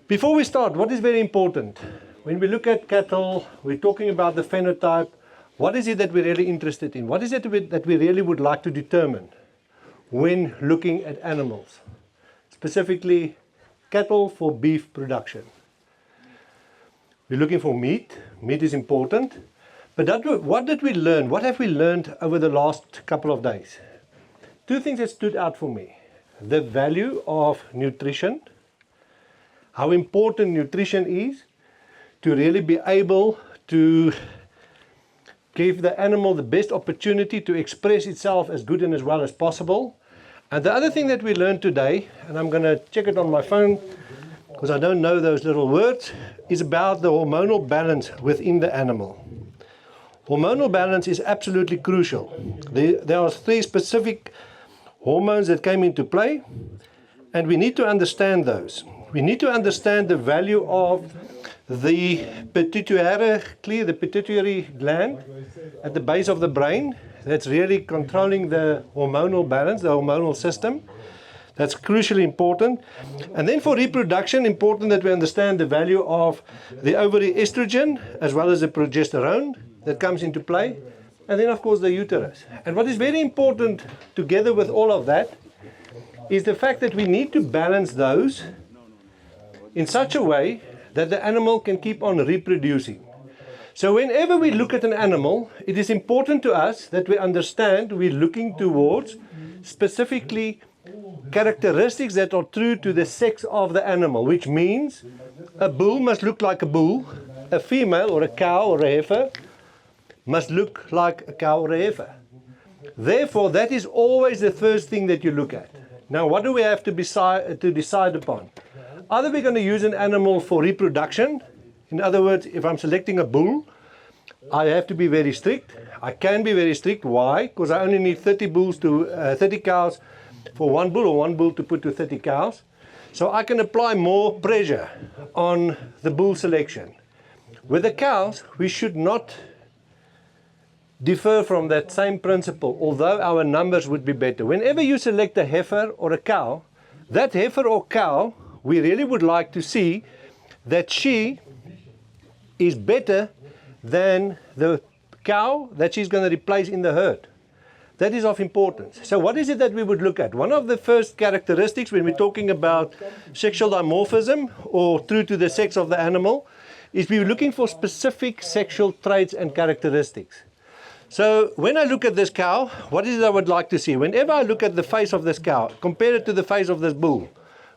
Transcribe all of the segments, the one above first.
Before we start, what is very important? When we look at cattle, we're talking about the phenotype. What is it that we're really interested in? What is it that we really would like to determine when looking at animals? Specifically, cattle for beef production. We're looking for meat. Meat is important. But what did we learn? What have we learned over the last couple of days? Two things that stood out for me. The value of nutrition. How important nutrition is to really be able to give the animal the best opportunity to express itself as good and as well as possible. And the other thing that we learned today, and I'm going to check it on my phone because I don't know those little words, is about the hormonal balance within the animal. Hormonal balance is absolutely crucial. There are 3 specific hormones that came into play, and we need to understand those. We need to understand the value of the pituitary gland at the base of the brain. That's really controlling the hormonal balance, the hormonal system. That's crucially important. And then for reproduction, important that we understand the value of the ovary estrogen as well as the progesterone that comes into play. And then of course the uterus. And what is very important together with all of that is the fact that we need to balance those in such a way that the animal can keep on reproducing. So whenever we look at an animal, it is important to us that we understand we're looking towards specifically characteristics that are true to the sex of the animal, which means a bull must look like a bull, a female or a cow or a heifer must look like a cow or a heifer. Therefore, that is always the first thing that you look at. Now, what do we have to decide upon? Either we're going to use an animal for reproduction. In other words, if I'm selecting a bull, I have to be very strict. I can be very strict. Why? Because I only need 30 cows for one bull, or one bull to put to 30 cows. So I can apply more pressure on the bull selection. With the cows, we should not differ from that same principle, although our numbers would be better. Whenever you select a heifer or a cow, that heifer or cow, we really would like to see that she is better than the cow that she's going to replace in the herd. That is of importance. So what is it that we would look at? One of the first characteristics when we're talking about sexual dimorphism or true to the sex of the animal is we're looking for specific sexual traits and characteristics. So when I look at this cow, what is it I would like to see? Whenever I look at the face of this cow, compare it to the face of this bull.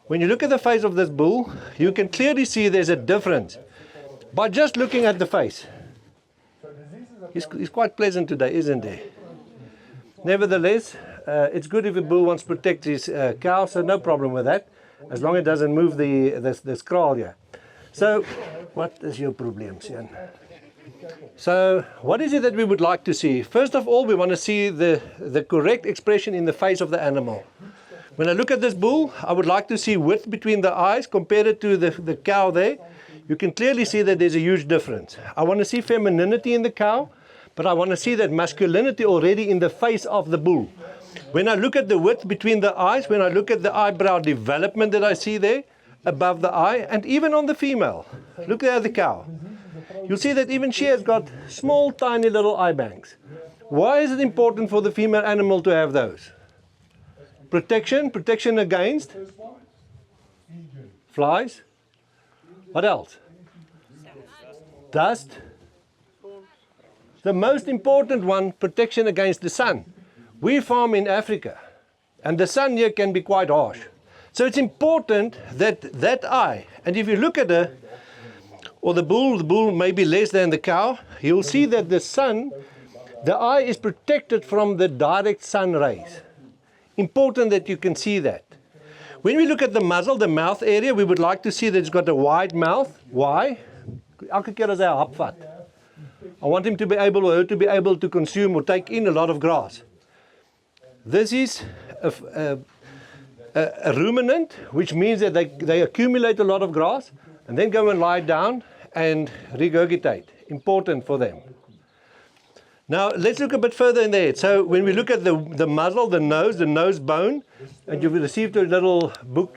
When you look at the face of this bull, you can clearly see there's a difference by just looking at the face. He's quite pleasant today, isn't he? Nevertheless, it's good if a bull wants to protect his cow, so no problem with that, as long as it doesn't move the scroll here. So, what is your problem, Sian? So, what is it that we would like to see? First of all, we want to see the correct expression in the face of the animal. When I look at this bull, I would like to see width between the eyes compared it to the cow there. You can clearly see that there's a huge difference. I want to see femininity in the cow, but I want to see that masculinity already in the face of the bull. When I look at the width between the eyes, when I look at the eyebrow development that I see there above the eye, and even on the female, look at the cow. You'll see that even she has got small, tiny little eye banks. Why is it important for the female animal to have those? Protection against flies. What else? Dust. The most important one, protection against the sun. We farm in Africa, and the sun here can be quite harsh. So it's important that that eye, and if you look at her, or the bull may be less than the cow, you'll see that the eye is protected from the direct sun rays. Important that you can see that. When we look at the muzzle, the mouth area, we would like to see that it's got a wide mouth. Why? Elke keer as hy hap vat, I want him to be able, or her to be able to consume or take in a lot of grass. This is a ruminant, which means that they accumulate a lot of grass and then go and lie down and regurgitate. Important for them. Now let's look a bit further in there. So when we look at the muzzle, the nose bone, and you've received a little book,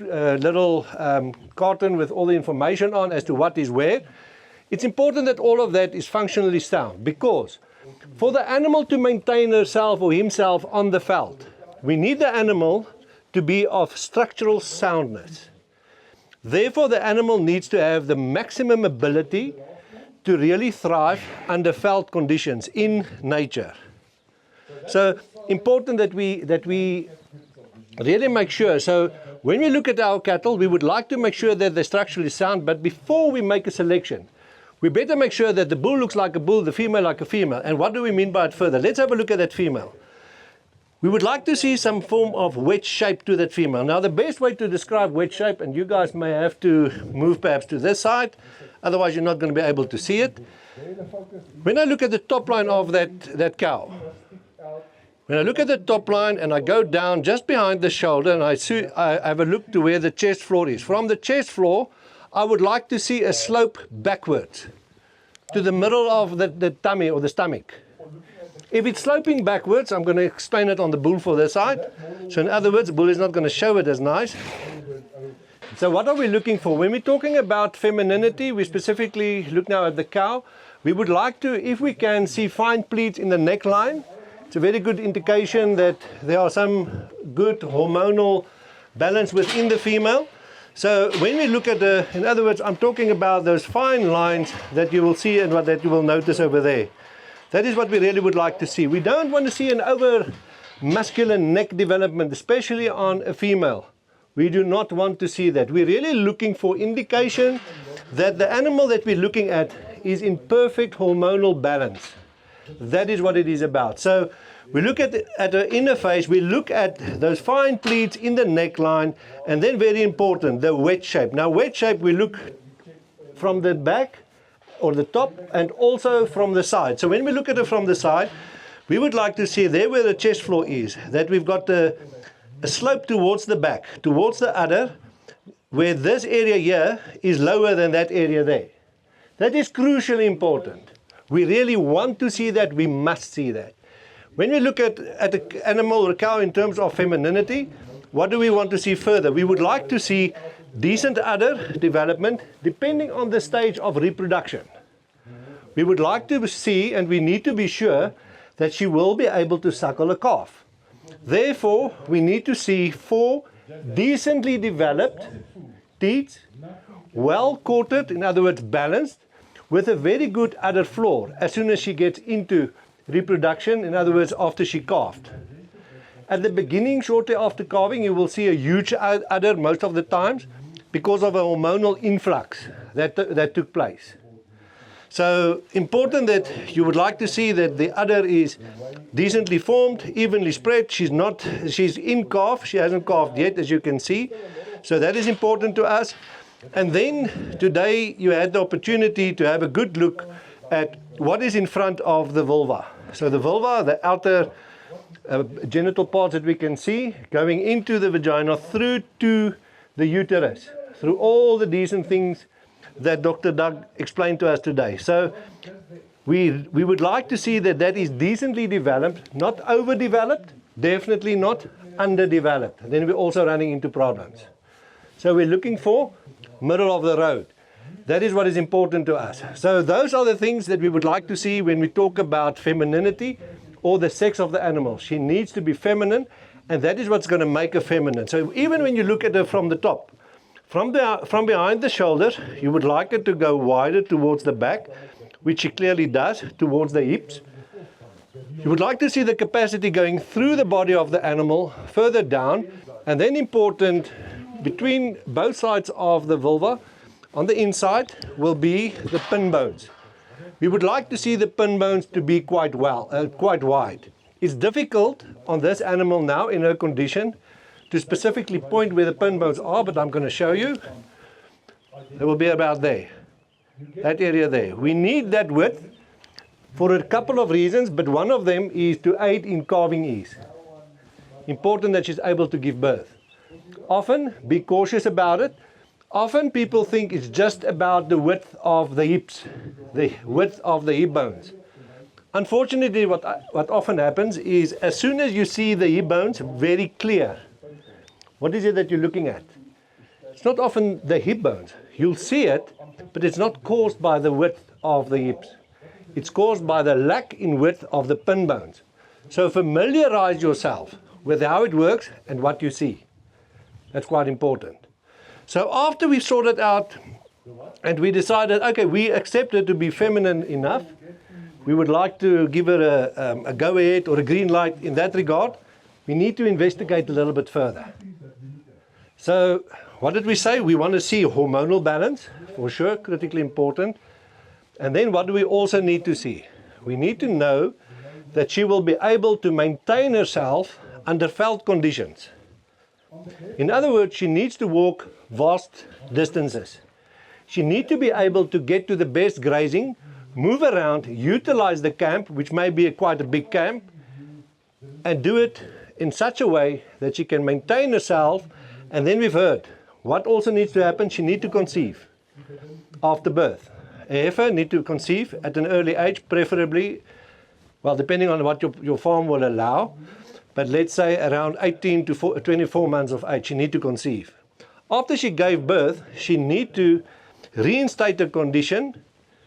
carton with all the information on as to what is where. It's important that all of that is functionally sound, because for the animal to maintain herself or himself on the veld, we need the animal to be of structural soundness. Therefore, the animal needs to have the maximum ability to really thrive under veld conditions in nature. So important that we really make sure. So when we look at our cattle, we would like to make sure that they're structurally sound, but before we make a selection, we better make sure that the bull looks like a bull, the female like a female. And what do we mean by it further? Let's have a look at that female. We would like to see some form of wedge shape to that female. Now, the best way to describe wedge shape, and you guys may have to move perhaps to this side, otherwise you're not going to be able to see it. When I look at the top line of that cow, when I look at the top line and I go down just behind the shoulder and I have a look to where the chest floor is. From the chest floor, I would like to see a slope backwards to the middle of the tummy or the stomach. If it's sloping backwards, I'm going to explain it on the bull for this side. So in other words, the bull is not going to show it as nice. So what are we looking for? When we're talking about femininity, we specifically look now at the cow. We would like to, if we can, see fine pleats in the neckline. It's a very good indication that there are some good hormonal balance within the female. So when we look at in other words, I'm talking about those fine lines that you will see and that you will notice over there. That is what we really would like to see. We don't want to see an over muscular neck development, especially on a female. We do not want to see that. We're really looking for indication that the animal that we're looking at is in perfect hormonal balance. That is what it is about. So we look at the inner face, we look at those fine pleats in the neckline, and then very important, the wedge shape. Now wedge shape, we look from the back or the top and also from the side. So when we look at it from the side, we would like to see there where the chest floor is, that we've got a slope towards the back, towards the udder, where this area here is lower than that area there. That is crucially important. We really want to see that, we must see that. When we look at an animal or a cow in terms of femininity, what do we want to see further? We would like to see decent udder development depending on the stage of reproduction. We would like to see, and we need to be sure, that she will be able to suckle a calf. Therefore, we need to see 4 decently developed teats, well courted, in other words balanced, with a very good udder floor as soon as she gets into reproduction, in other words after she calved. At the beginning, shortly after calving, you will see a huge udder most of the times because of a hormonal influx that took place. So important that you would like to see that the udder is decently formed, evenly spread. She's in calf, she hasn't calved yet, as you can see. So that is important to us. And then today you had the opportunity to have a good look at what is in front of the vulva. So the vulva, the outer genital parts that we can see going into the vagina through to the uterus, through all the decent things that Dr. Doug explained to us today. So we would like to see that is decently developed, not overdeveloped, definitely not underdeveloped. Then we're also running into problems. So we're looking for middle of the road. That is what is important to us. So those are the things that we would like to see when we talk about femininity or the sex of the animal. She needs to be feminine, and that is what's going to make her feminine. So even when you look at her from the top, from behind the shoulders, you would like her to go wider towards the back, which she clearly does, towards the hips. You would like to see the capacity going through the body of the animal, further down, and then important, between both sides of the vulva, on the inside, will be the pin bones. We would like to see the pin bones to be quite wide. It's difficult on this animal now in her condition to specifically point where the pin bones are, but I'm going to show you. They will be about there, that area there. We need that width for a couple of reasons, but one of them is to aid in calving ease. Important that she's able to give birth. Often, be cautious about it. Often people think it's just about the width of the hips, the width of the hip bones. Unfortunately, what often happens is as soon as you see the hip bones very clear, What is it that you're looking at? It's not often the hip bones. You'll see it, but it's not caused by the width of the hips. It's caused by the lack in width of the pin bones. So familiarize yourself with how it works and what you see. That's quite important. So after we've sorted out and we decided, okay, we accept her to be feminine enough, we would like to give her a go-ahead or a green light in that regard, we need to investigate a little bit further. So what did we say? We want to see hormonal balance, for sure, critically important. And then what do we also need to see? We need to know that she will be able to maintain herself under veld conditions. In other words, she needs to walk vast distances. She needs to be able to get to the best grazing, move around, utilize the camp, which may be quite a big camp, and do it in such a way that she can maintain herself. And then we've heard what also needs to happen. She needs to conceive after birth. A heifer needs to conceive at an early age, preferably, well, depending on what your farm will allow, but let's say around 18 to 24 months of age, she needs to conceive. After she gave birth, she needs to reinstate her condition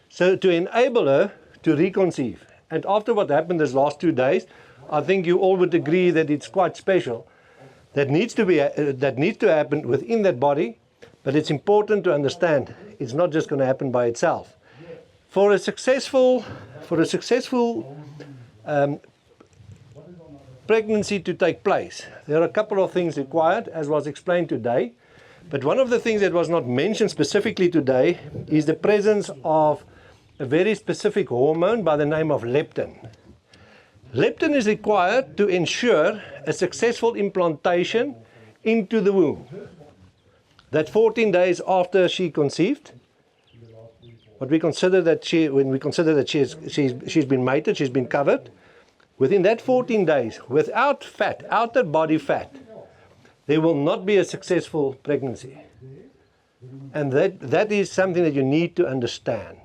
so to enable her to reconceive. And after what happened these last 2 days, I think you all would agree that it's quite special. That needs to happen within that body, but it's important to understand it's not just going to happen by itself. For a successful pregnancy to take place, there are a couple of things required, as was explained today. But one of the things that was not mentioned specifically today is the presence of a very specific hormone by the name of leptin. Leptin is required to ensure a successful implantation into the womb. That 14 days after she conceived, when we consider that she's been mated, she's been covered, within that 14 days, without fat, outer body fat, there will not be a successful pregnancy. And that is something that you need to understand.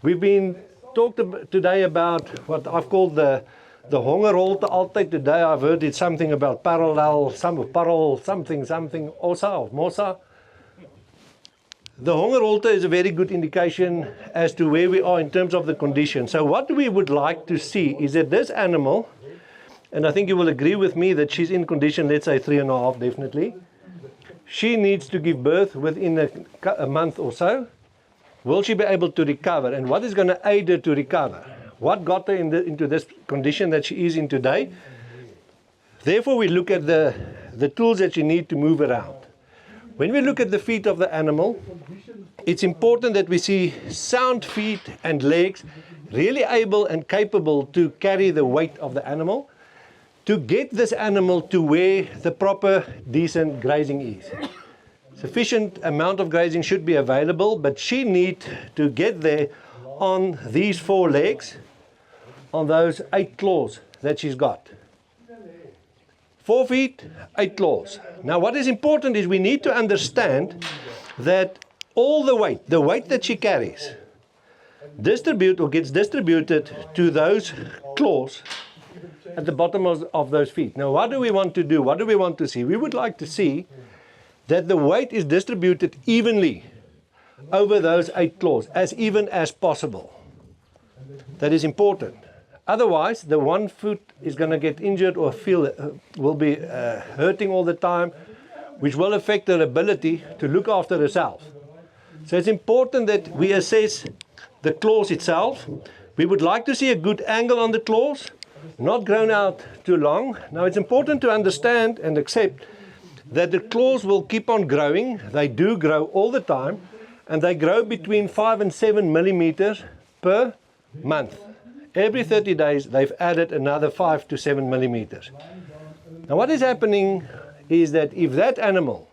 We've been talked today about what I've called the hongerholte altyd. Today I've heard it's something about parallel, something, osa, mosa. The hongerholte is a very good indication as to where we are in terms of the condition. So what we would like to see is that this animal, and I think you will agree with me that she's in condition, let's say 3.5 definitely. She needs to give birth within a month or so. Will she be able to recover? And what is going to aid her to recover? What got her into this condition that she is in today? Therefore, we look at the tools that you need to move around. When we look at the feet of the animal, it's important that we see sound feet and legs, really able and capable to carry the weight of the animal, to get this animal to where the proper, decent grazing is. Sufficient amount of grazing should be available, but she needs to get there on these 4 legs, on those 8 claws that she's got. 4 feet, 8 claws. Now what is important is we need to understand that all the weight that she carries, gets distributed to those claws at the bottom of those feet. Now what do we want to do? What do we want to see? We would like to see that the weight is distributed evenly over those 8 claws, as even as possible. That is important. Otherwise, the one foot is going to get injured or will be hurting all the time, which will affect her ability to look after herself. So it's important that we assess the claws itself. We would like to see a good angle on the claws, not grown out too long. Now it's important to understand and accept that the claws will keep on growing. They do grow all the time, and they grow between 5 and 7 millimeters per month. Every 30 days, they've added another 5 to 7 millimeters. Now what is happening is that if that animal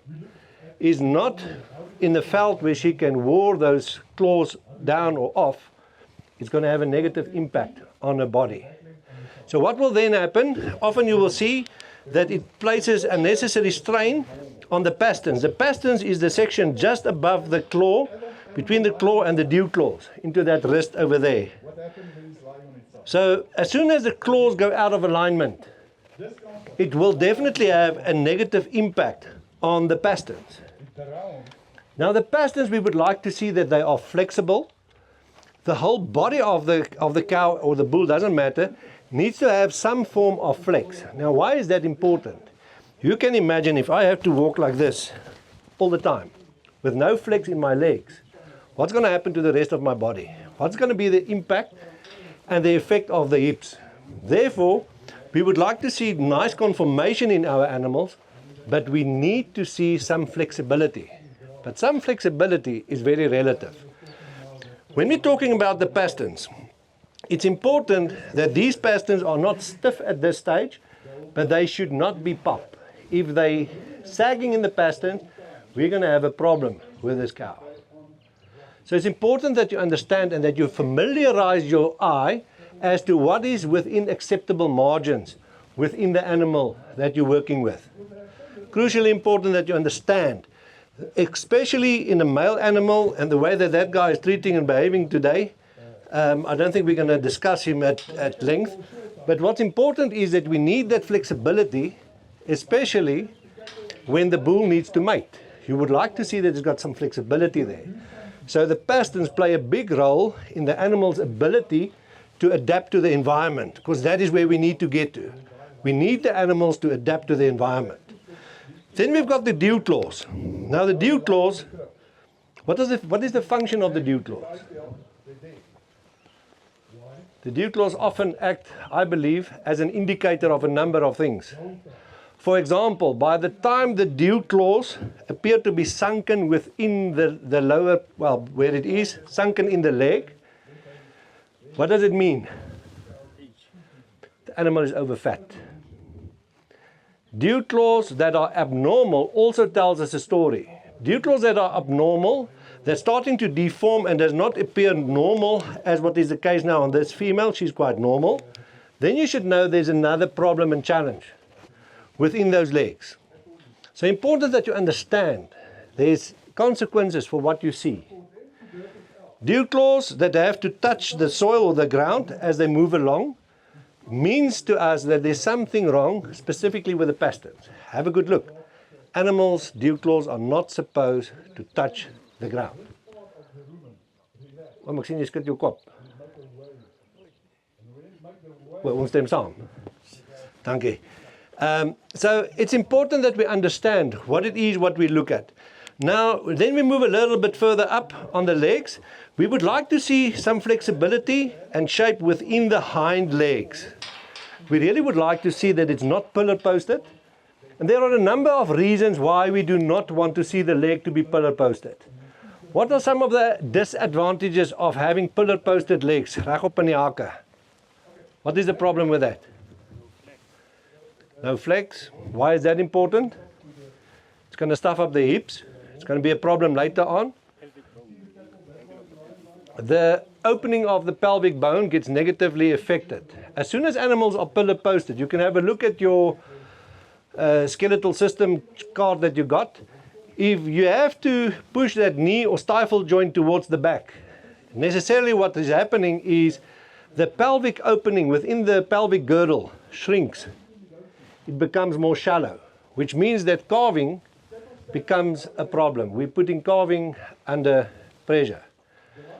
is not in the veld where she can wear those claws down or off, it's going to have a negative impact on her body. So what will then happen? Often you will see that it places unnecessary strain on the pasterns. The pasterns is the section just above the claw, between the claw and the dew claws, into that wrist over there. So as soon as the claws go out of alignment, it will definitely have a negative impact on the pasterns. Now the pasterns, we would like to see that they are flexible. The whole body of the cow or the bull, doesn't matter, needs to have some form of flex. Now why is that important? You can imagine if I have to walk like this all the time with no flex in my legs, what's going to happen to the rest of my body? What's going to be the impact and the effect of the hips? Therefore, we would like to see nice conformation in our animals, but we need to see some flexibility. But some flexibility is very relative. When we're talking about the pasterns, it's important that these pasterns are not stiff at this stage, but they should not be pop. If they sagging in the pasterns, we're going to have a problem with this cow. So it's important that you understand and that you familiarize your eye as to what is within acceptable margins within the animal that you're working with. Crucially important that you understand, especially in a male animal and the way that that guy is treating and behaving today. I don't think we're going to discuss him at length, but what's important is that we need that flexibility, especially when the bull needs to mate. You would like to see that it's got some flexibility there. So the pasterns play a big role in the animal's ability to adapt to the environment, because that is where we need to get to. We need the animals to adapt to the environment. Then we've got the dew claws. Now the dew claws, what is the function of the dew claws? The dew claws often act, I believe, as an indicator of a number of things. For example, by the time the dew claws appear to be sunken within the lower, well, where it is, sunken in the leg, what does it mean? The animal is overfat. Dew claws that are abnormal also tells us a story. Dew claws that are abnormal, they're starting to deform and does not appear normal, as what is the case now on this female. She's quite normal. Then you should know there's another problem and challenge within those legs. So important that you understand there's consequences for what you see. Dew claws that have to touch the soil or the ground as they move along means to us that there's something wrong, specifically with the pasterns. Have a good look. Animals, dew claws are not supposed to touch the ground. Oom, ek sien jy skud jou kop. Wel, ons stem saam. Dankie. So it's important that we understand what it is, what we look at. Now, then we move a little bit further up on the legs. We would like to see some flexibility and shape within the hind legs. We really would like to see that it's not pillar posted. And there are a number of reasons why we do not want to see the leg to be pillar posted. What are some of the disadvantages of having pillar posted legs? Regop in die hake. What is the problem with that? No flex. Why is that important? It's going to stuff up the hips. It's going to be a problem later on. The opening of the pelvic bone gets negatively affected. As soon as animals are pillar posted, you can have a look at your skeletal system card that you got. If you have to push that knee or stifle joint towards the back, necessarily what is happening is the pelvic opening within the pelvic girdle shrinks. It becomes more shallow, which means that calving becomes a problem. We're putting calving under pressure.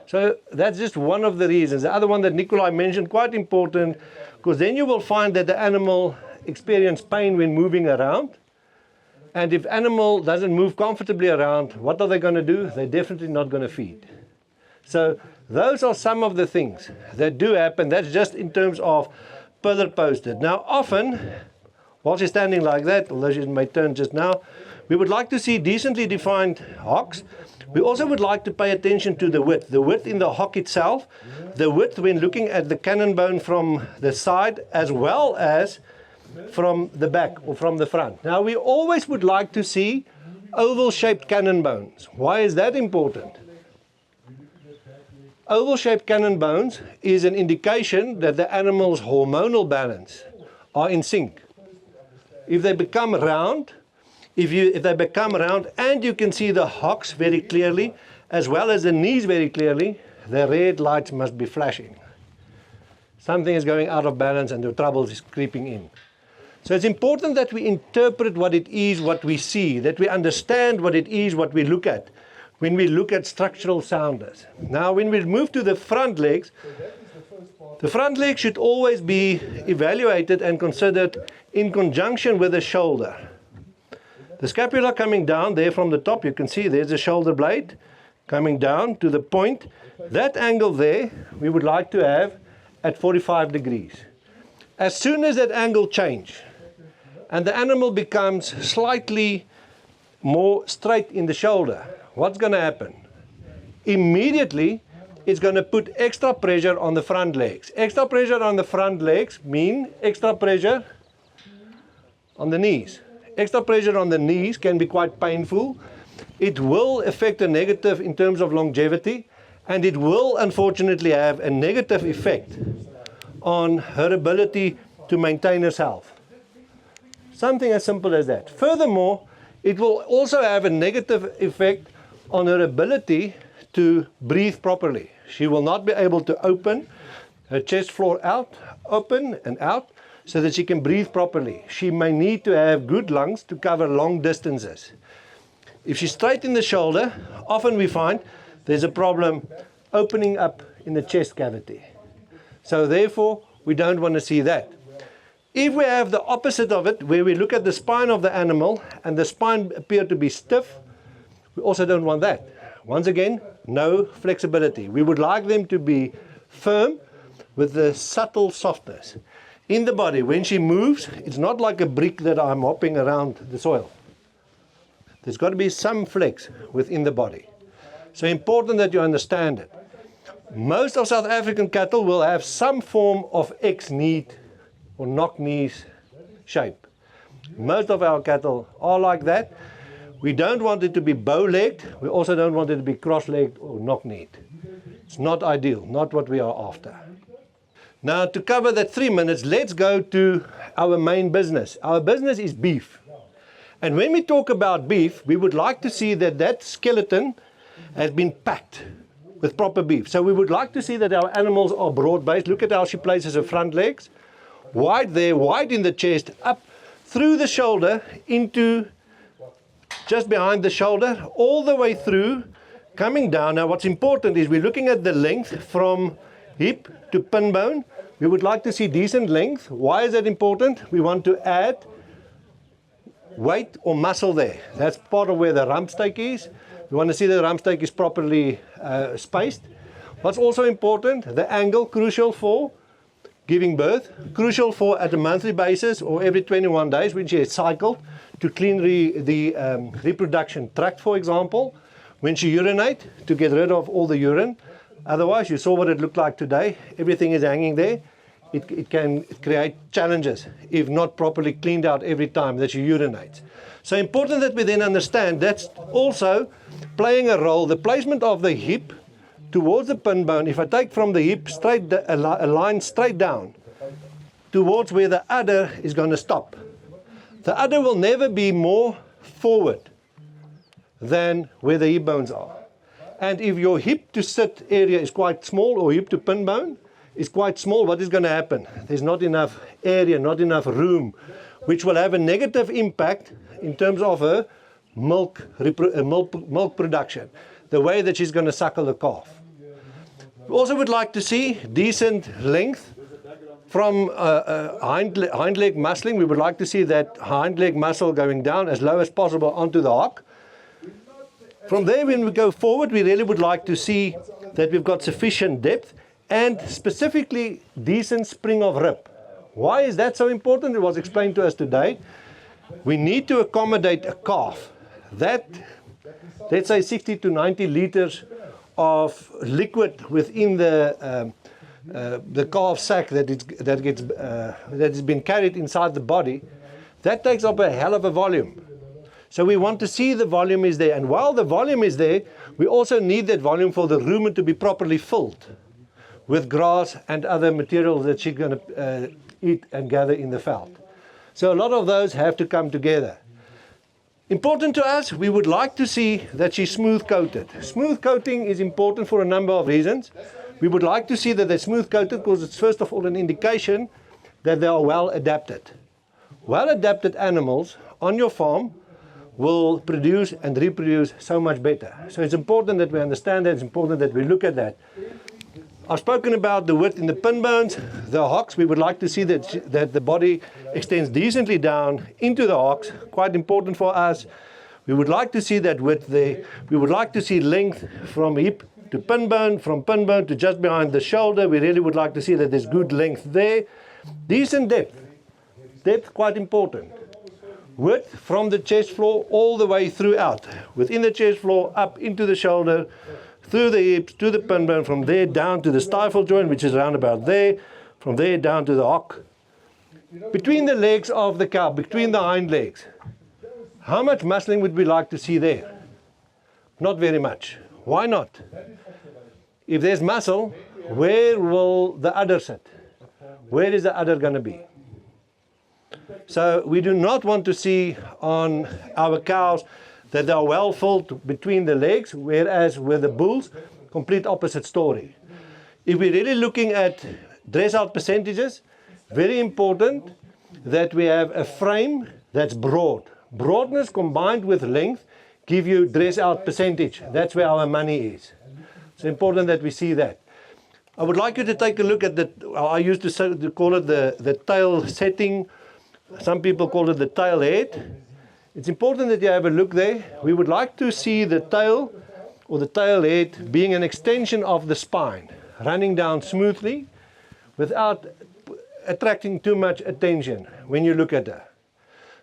So that's just one of the reasons. The other one that Nikolai mentioned, quite important, because then you will find that the animal experiences pain when moving around. And if animal doesn't move comfortably around, what are they going to do? They're definitely not going to feed. So those are some of the things that do happen. That's just in terms of pillar posted. Now often, while she's standing like that, although she may turn just now, we would like to see decently defined hocks. We also would like to pay attention to the width in the hock itself, the width when looking at the cannon bone from the side as well as from the back or from the front. Now we always would like to see oval shaped cannon bones. Why is that important? Oval shaped cannon bones is an indication that the animal's hormonal balance are in sync. If they become round, if they become round and you can see the hocks very clearly as well as the knees very clearly, the red lights must be flashing. Something is going out of balance and the trouble is creeping in. So it's important that we interpret what it is, what we see, that we understand what it is, what we look at when we look at structural soundness. Now, when we move to the front legs should always be evaluated and considered in conjunction with the shoulder. The scapula coming down there from the top, you can see there's the shoulder blade coming down to the point. That angle there, we would like to have at 45 degrees. As soon as that angle changes, and the animal becomes slightly more straight in the shoulder, what's going to happen? Immediately, it's going to put extra pressure on the front legs. Extra pressure on the front legs mean extra pressure on the knees. Extra pressure on the knees can be quite painful. It will affect a negative in terms of longevity, and it will unfortunately have a negative effect on her ability to maintain herself. Something as simple as that. Furthermore, it will also have a negative effect on her ability to breathe properly. She will not be able to open her chest floor out, open and out, so that she can breathe properly. She may need to have good lungs to cover long distances. If she's straight in the shoulder, often we find there's a problem opening up in the chest cavity. So therefore, we don't want to see that. If we have the opposite of it, where we look at the spine of the animal and the spine appear to be stiff, we also don't want that. Once again, no flexibility. We would like them to be firm with the subtle softness. In the body, when she moves, it's not like a brick that I'm hopping around the soil. There's got to be some flex within the body. So important that you understand it. Most of South African cattle will have some form of X-knee or knock-knees shape. Most of our cattle are like that. We don't want it to be bow-legged. We also don't want it to be cross-legged or knock-kneed. It's not ideal, not what we are after. Now, to cover that 3 minutes, let's go to our main business. Our business is beef. And when we talk about beef, we would like to see that that skeleton has been packed with proper beef. So we would like to see that our animals are broad-based. Look at how she places her front legs. Wide there, wide in the chest, up through the shoulder, into just behind the shoulder, all the way through, coming down. Now what's important is we're looking at the length from hip to pin bone. We would like to see decent length. Why is that important? We want to add weight or muscle there. That's part of where the rump steak is. We want to see the rump steak is properly spaced. What's also important, the angle, crucial for giving birth, crucial for at a monthly basis or every 21 days when she has cycled to clean the reproduction tract, for example, when she urinate to get rid of all the urine. Otherwise, you saw what it looked like today. Everything is hanging there. It can create challenges if not properly cleaned out every time that she urinates. So important that we then understand that's also playing a role, the placement of the hip towards the pin bone. If I take from the hip straight, a line straight down towards where the udder is going to stop. The udder will never be more forward than where the hip bones are. And if your hip to sit area is quite small, or hip to pin bone is quite small, what is going to happen? There's not enough area, not enough room, which will have a negative impact in terms of her milk production, the way that she's going to suckle the calf. We also would like to see decent length from hind leg muscling. We would like to see that hind leg muscle going down as low as possible onto the hock. From there, when we go forward, we really would like to see that we've got sufficient depth and specifically decent spring of rib. Why is that so important? It was explained to us today. We need to accommodate a calf that, let's say 60 to 90 liters of liquid within the calf sac that has been carried inside the body. That takes up a hell of a volume. So we want to see the volume is there, and while the volume is there, we also need that volume for the rumen to be properly filled with grass and other materials that she's going to eat and gather in the veld. So a lot of those have to come together. Important to us, we would like to see that she's smooth coated. Smooth coating is important for a number of reasons. We would like to see that they're smooth coated because it's first of all an indication that they are well adapted. well-adapted animals on your farm will produce and reproduce so much better. So it's important that we understand that, it's important that we look at that. I've spoken about the width in the pin bones, the hocks. We would like to see that the body extends decently down into the hocks, quite important for us. We would like to see that width there. We would like to see length from hip to pin bone, from pin bone to just behind the shoulder. We really would like to see that there's good length there. Decent depth. Depth quite important. Width from the chest floor all the way throughout. Within the chest floor, up into the shoulder, through the hips, to the pin bone, from there down to the stifle joint, which is around about there, from there down to the hock. Between the legs of the cow, between the hind legs, how much muscling would we like to see there? Not very much. Why not? If there's muscle, where will the udder sit? Where is the udder going to be? So we do not want to see on our cows that they are well filled between the legs, whereas with the bulls, complete opposite story. If we're really looking at dress out percentages, very important that we have a frame that's broad. Broadness combined with length give you dress out percentage. That's where our money is. It's important that we see that. I would like you to take a look at I used to call it the tail setting. Some people call it the tail head. It's important that you have a look there. We would like to see the tail or the tail head being an extension of the spine, running down smoothly without attracting too much attention when you look at her.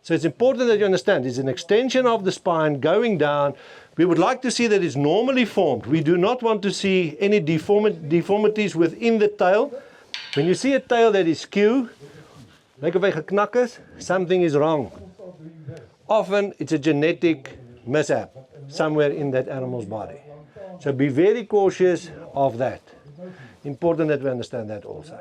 So it's important that you understand it's an extension of the spine going down. We would like to see that it's normally formed. We do not want to see any deformities within the tail. When you see a tail that is skew, like of hy geknak is, something is wrong. Often it's a genetic mishap somewhere in that animal's body. So be very cautious of that. Important that we understand that also.